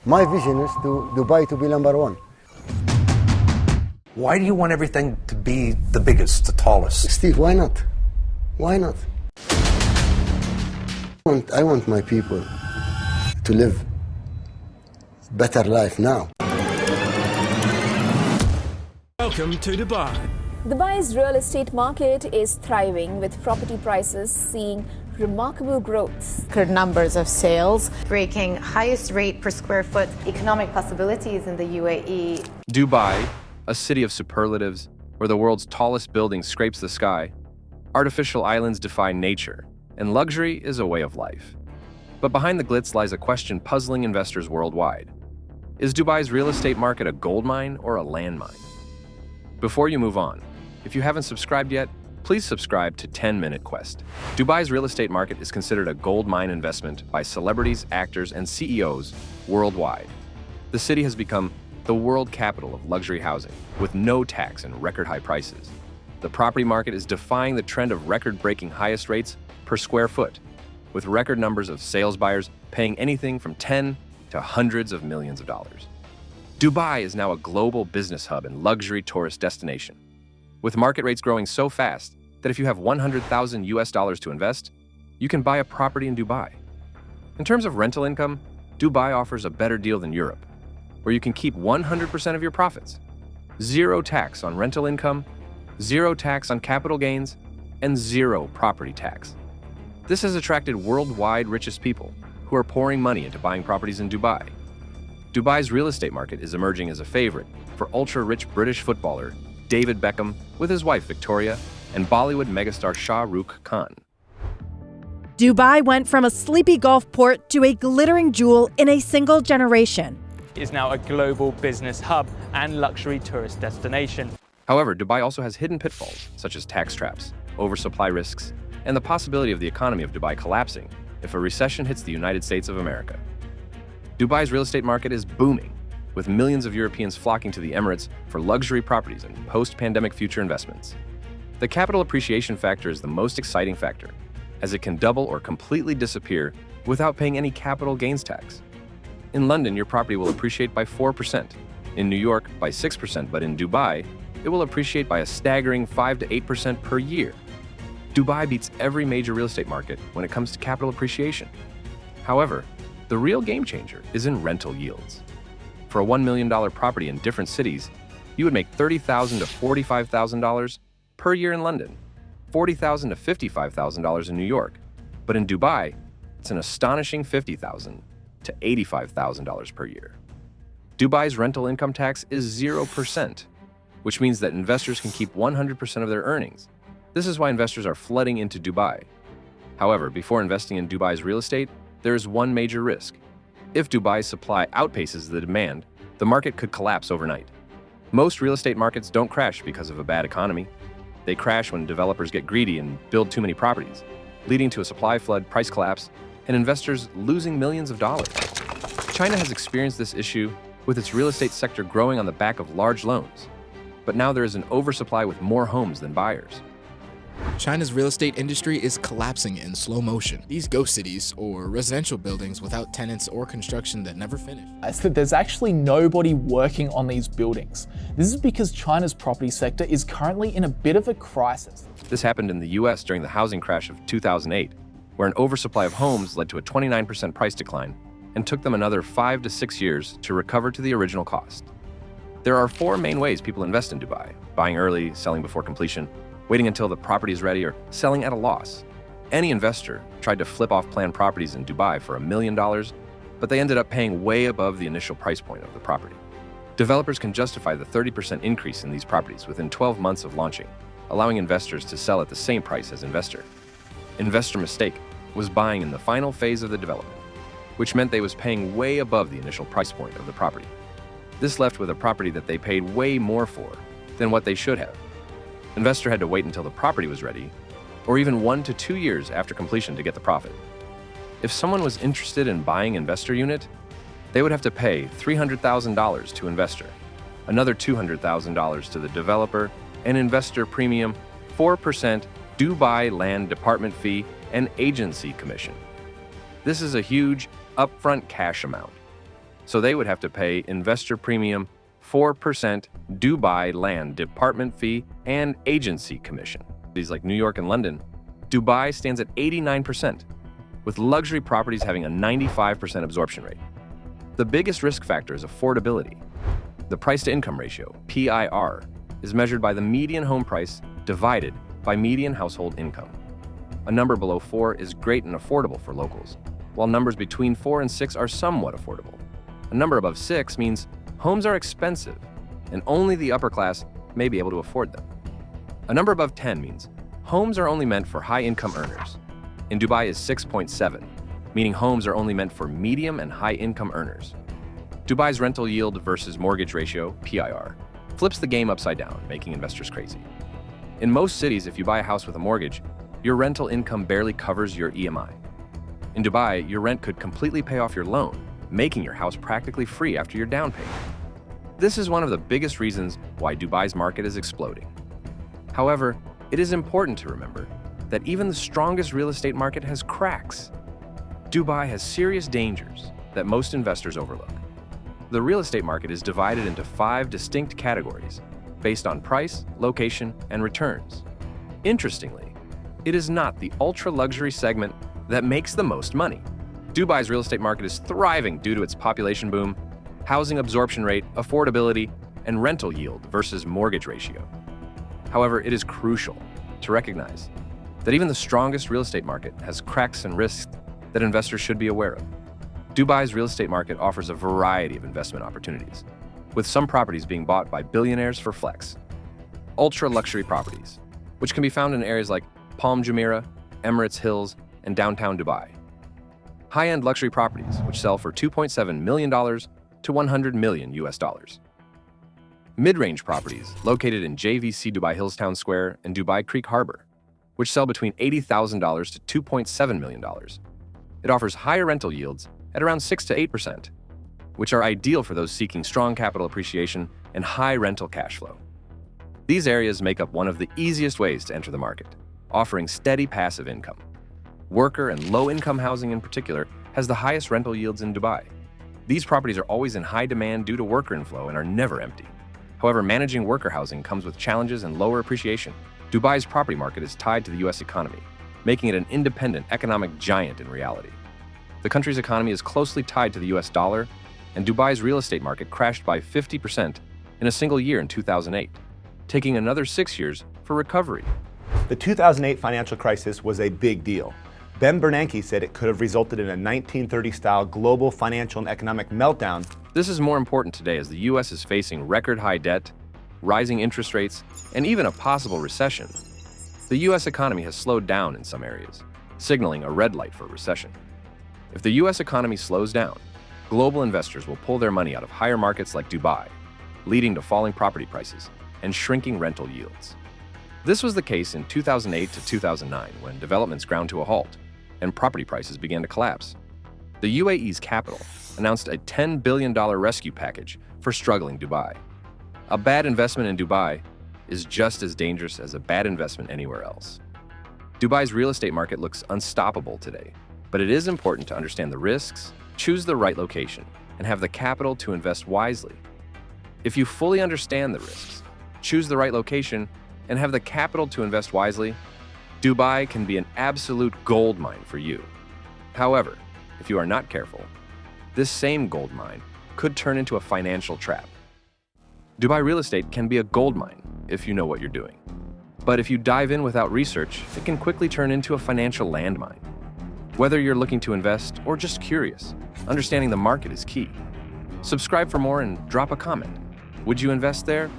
My vision is to Dubai to be number one. Why do you want everything to be the biggest, the tallest? Steve, why not? Why not? I want my people to live better life now. Welcome to Dubai. Dubai's real estate market is thriving, with property prices seeing remarkable growth. Record numbers of sales, breaking highest rate per square foot, economic possibilities in the UAE. Dubai, a city of superlatives, where the world's tallest building scrapes the sky, artificial islands defy nature, and luxury is a way of life. But behind the glitz lies a question puzzling investors worldwide. Is Dubai's real estate market a gold mine or a landmine? Before you move on, if you haven't subscribed yet, please subscribe to 10-Minute Quest. Dubai's real estate market is considered a gold mine investment by celebrities, actors, and CEOs worldwide. The city has become the world capital of luxury housing, with no tax and record-high prices. The property market is defying the trend of record-breaking highest rates per square foot, with record numbers of sales buyers paying anything from 10 to hundreds of millions of dollars. Dubai is now a global business hub and luxury tourist destination, with market rates growing so fast that if you have $100,000 to invest, you can buy a property in Dubai. In terms of rental income, Dubai offers a better deal than Europe, where you can keep 100% of your profits, zero tax on rental income, zero tax on capital gains, and zero property tax. This has attracted worldwide richest people who are pouring money into buying properties in Dubai. Dubai's real estate market is emerging as a favorite for ultra-rich British footballer David Beckham with his wife Victoria and Bollywood megastar Shah Rukh Khan. Dubai went from a sleepy Gulf port to a glittering jewel in a single generation. It is now a global business hub and luxury tourist destination. However, Dubai also has hidden pitfalls, such as tax traps, oversupply risks, and the possibility of the economy of Dubai collapsing if a recession hits the United States of America. Dubai's real estate market is booming, with millions of Europeans flocking to the Emirates for luxury properties and post-pandemic future investments. The capital appreciation factor is the most exciting factor, as it can double or completely disappear without paying any capital gains tax. In London, your property will appreciate by 4%, in New York by 6%, but in Dubai, it will appreciate by a staggering 5 to 8% per year. Dubai beats every major real estate market when it comes to capital appreciation. However, the real game changer is in rental yields. For a $1 million property in different cities, you would make $30,000 to $45,000 per year in London, $40,000 to $55,000 in New York. But in Dubai, it's an astonishing $50,000 to $85,000 per year. Dubai's rental income tax is 0%, which means that investors can keep 100% of their earnings. This is why investors are flooding into Dubai. However, before investing in Dubai's real estate, there is one major risk. If Dubai's supply outpaces the demand, the market could collapse overnight. Most real estate markets don't crash because of a bad economy. They crash when developers get greedy and build too many properties, leading to a supply flood, price collapse, and investors losing millions of dollars. China has experienced this issue with its real estate sector growing on the back of large loans. But now there is an oversupply with more homes than buyers. China's real estate industry is collapsing in slow motion. These ghost cities, or residential buildings without tenants or construction that never finish. There's actually nobody working on these buildings. This is because China's property sector is currently in a bit of a crisis. This happened in the US during the housing crash of 2008, where an oversupply of homes led to a 29% price decline and took them another 5 to 6 years to recover to the original cost. There are 4 main ways people invest in Dubai: buying early, selling before completion, waiting until the property is ready, or selling at a loss. Any investor tried to flip off planned properties in Dubai for $1 million, but they ended up paying way above the initial price point of the property. Developers can justify the 30% increase in these properties within 12 months of launching, allowing investors to sell at the same price as investor. Investor mistake was buying in the final phase of the development, which meant they was paying way above the initial price point of the property. This left with a property that they paid way more for than what they should have. Investor had to wait until the property was ready, or even 1 to 2 years after completion to get the profit. If someone was interested in buying investor unit, they would have to pay $300,000 to investor, another $200,000 to the developer, an investor premium, 4% Dubai land department fee, and agency commission. This is a huge upfront cash amount. so they would have to pay investor premium 4% Dubai land department fee and agency commission. Cities like New York and London, Dubai stands at 89%, with luxury properties having a 95% absorption rate. The biggest risk factor is affordability. The price-to-income ratio, PIR, is measured by the median home price divided by median household income. A number below 4 is great and affordable for locals, while numbers between 4 and 6 are somewhat affordable. A number above 6 means homes are expensive, and only the upper class may be able to afford them. A number above 10 means homes are only meant for high-income earners. In Dubai is 6.7, meaning homes are only meant for medium and high-income earners. Dubai's rental yield versus mortgage ratio, PIR, flips the game upside down, making investors crazy. In most cities, if you buy a house with a mortgage, your rental income barely covers your EMI. In Dubai, your rent could completely pay off your loan, making your house practically free after your down payment. This is one of the biggest reasons why Dubai's market is exploding. However, it is important to remember that even the strongest real estate market has cracks. Dubai has serious dangers that most investors overlook. The real estate market is divided into 5 distinct categories based on price, location, and returns. Interestingly, it is not the ultra-luxury segment that makes the most money. Dubai's real estate market is thriving due to its population boom, housing absorption rate, affordability, and rental yield versus mortgage ratio. However, it is crucial to recognize that even the strongest real estate market has cracks and risks that investors should be aware of. Dubai's real estate market offers a variety of investment opportunities, with some properties being bought by billionaires for flex. Ultra-luxury properties, which can be found in areas like Palm Jumeirah, Emirates Hills, and downtown Dubai. High-end luxury properties, which sell for $2.7 million to $100 million US. Mid-range properties, located in JVC Dubai Hills Town Square and Dubai Creek Harbor, which sell between $80,000 to $2.7 million. It offers higher rental yields at around 6 to 8%, which are ideal for those seeking strong capital appreciation and high rental cash flow. These areas make up one of the easiest ways to enter the market, offering steady passive income. Worker and low-income housing in particular has the highest rental yields in Dubai. These properties are always in high demand due to worker inflow and are never empty. However, managing worker housing comes with challenges and lower appreciation. Dubai's property market is tied to the US economy, making it an independent economic giant in reality. The country's economy is closely tied to the US dollar, and Dubai's real estate market crashed by 50% in a single year in 2008, taking another 6 years for recovery. The 2008 financial crisis was a big deal. Ben Bernanke said it could have resulted in a 1930s-style global financial and economic meltdown. This is more important today as the US is facing record-high debt, rising interest rates, and even a possible recession. The US economy has slowed down in some areas, signaling a red light for recession. If the US economy slows down, global investors will pull their money out of higher markets like Dubai, leading to falling property prices and shrinking rental yields. This was the case in 2008 to 2009 when developments ground to a halt and property prices began to collapse. The UAE's capital announced a $10 billion rescue package for struggling Dubai. A bad investment in Dubai is just as dangerous as a bad investment anywhere else. Dubai's real estate market looks unstoppable today, but it is important to understand the risks, choose the right location, and have the capital to invest wisely. If you fully understand the risks, choose the right location, and have the capital to invest wisely, Dubai can be an absolute gold mine for you. However, if you are not careful, this same gold mine could turn into a financial trap. Dubai real estate can be a gold mine if you know what you're doing. But if you dive in without research, it can quickly turn into a financial landmine. Whether you're looking to invest or just curious, understanding the market is key. Subscribe for more and drop a comment. Would you invest there